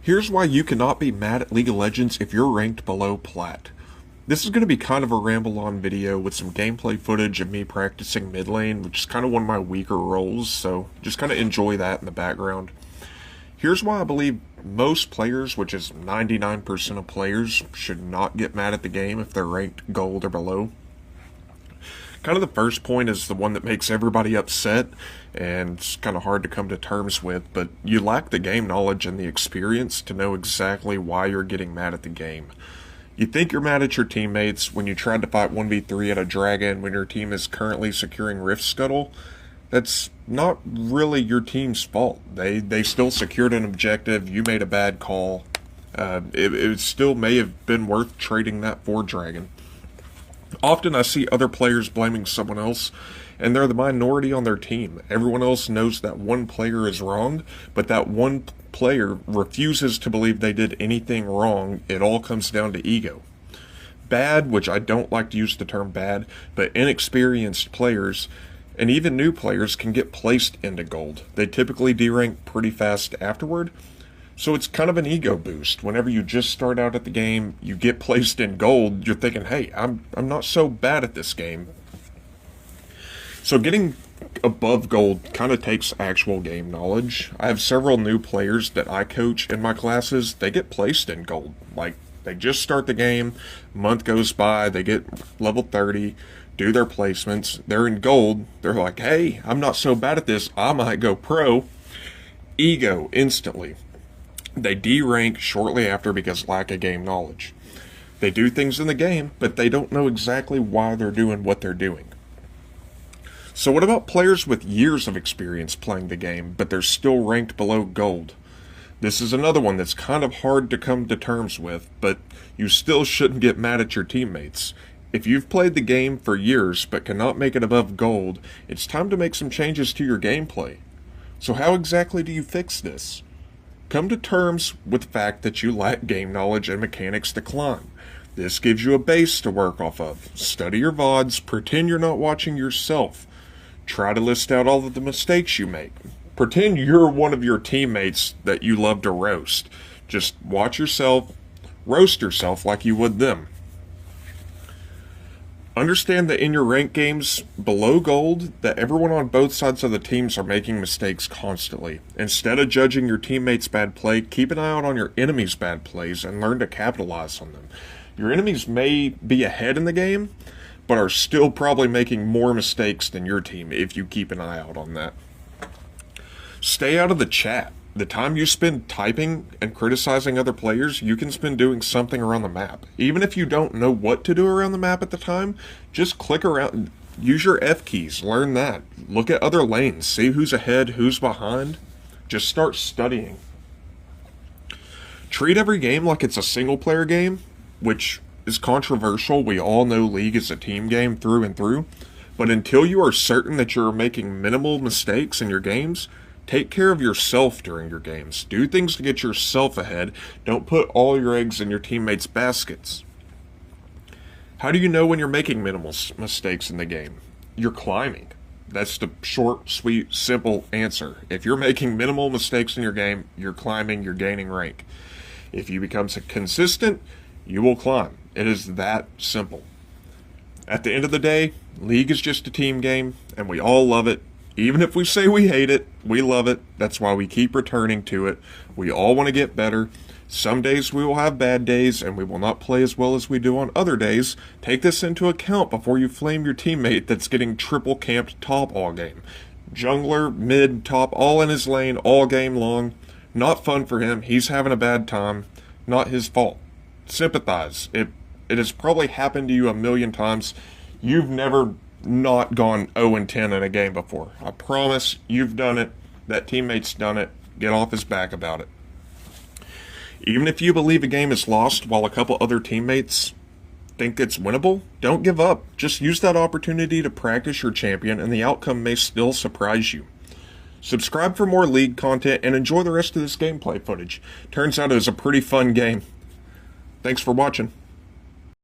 Here's why you cannot be mad at League of Legends if you're ranked below Plat. This is going to be kind of a ramble-on video with some gameplay footage of me practicing mid lane, which is kind of one of my weaker roles, so just kind of enjoy that in the background. Here's why I believe most players, which is 99% of players, should not get mad at the game if they're ranked gold or below. Kind of the first point is the one that makes everybody upset, and it's kind of hard to come to terms with, but you lack the game knowledge and the experience to know exactly why you're getting mad at the game. You think you're mad at your teammates when you tried to fight 1v3 at a dragon when your team is currently securing Rift Scuttle. That's not really your team's fault. They still secured an objective, you made a bad call. It still may have been worth trading that for dragon. Often I see other players blaming someone else, and they're the minority on their team. Everyone else knows that one player is wrong, but that one player refuses to believe they did anything wrong. It all comes down to ego. Bad, which I don't like to use the term bad, but inexperienced players, and even new players, can get placed into gold. They typically derank pretty fast afterward. So it's kind of an ego boost. Whenever you just start out at the game, you get placed in gold, you're thinking, hey, I'm not so bad at this game. So getting above gold kind of takes actual game knowledge. I have several new players that I coach in my classes. They get placed in gold. Like, they just start the game, a month goes by, they get level 30, do their placements, they're in gold. They're like, hey, I'm not so bad at this, I might go pro. Ego instantly. They derank shortly after because lack of game knowledge. They do things in the game, but they don't know exactly why they're doing what they're doing. So what about players with years of experience playing the game, but they're still ranked below gold? This is another one that's kind of hard to come to terms with, but you still shouldn't get mad at your teammates. If you've played the game for years but cannot make it above gold, it's time to make some changes to your gameplay. So how exactly do you fix this? Come to terms with the fact that you lack game knowledge and mechanics to climb. This gives you a base to work off of. Study your VODs, pretend you're not watching yourself. Try to list out all of the mistakes you make. Pretend you're one of your teammates that you love to roast. Just watch yourself, roast yourself like you would them. Understand that in your ranked games below gold, that everyone on both sides of the teams are making mistakes constantly. Instead of judging your teammates' bad play, keep an eye out on your enemies' bad plays and learn to capitalize on them. Your enemies may be ahead in the game, but are still probably making more mistakes than your team if you keep an eye out on that. Stay out of the chat. The time you spend typing and criticizing other players, you can spend doing something around the map. Even if you don't know what to do around the map at the time, just click around, use your F keys, learn that. Look at other lanes, see who's ahead, who's behind. Just start studying. Treat every game like it's a single player game, which is controversial. We all know League is a team game through and through. But until you are certain that you're making minimal mistakes in your games, take care of yourself during your games. Do things to get yourself ahead. Don't put all your eggs in your teammates' baskets. How do you know when you're making minimal mistakes in the game? You're climbing. That's the short, sweet, simple answer. If you're making minimal mistakes in your game, you're climbing, you're gaining rank. If you become consistent, you will climb. It is that simple. At the end of the day, League is just a team game, and we all love it. Even if we say we hate it, we love it. That's why we keep returning to it. We all want to get better. Some days we will have bad days, and we will not play as well as we do on other days. Take this into account before you flame your teammate that's getting triple camped top all game. Jungler, mid, top, all in his lane, all game long. Not fun for him. He's having a bad time. Not his fault. Sympathize. It has probably happened to you a million times. You've never not gone 0-10 in a game before. I promise you've done it. That teammate's done it. Get off his back about it. Even if you believe a game is lost while a couple other teammates think it's winnable, don't give up. Just use that opportunity to practice your champion, and the outcome may still surprise you. Subscribe for more League content and enjoy the rest of this gameplay footage. Turns out it was a pretty fun game. Thanks for watching.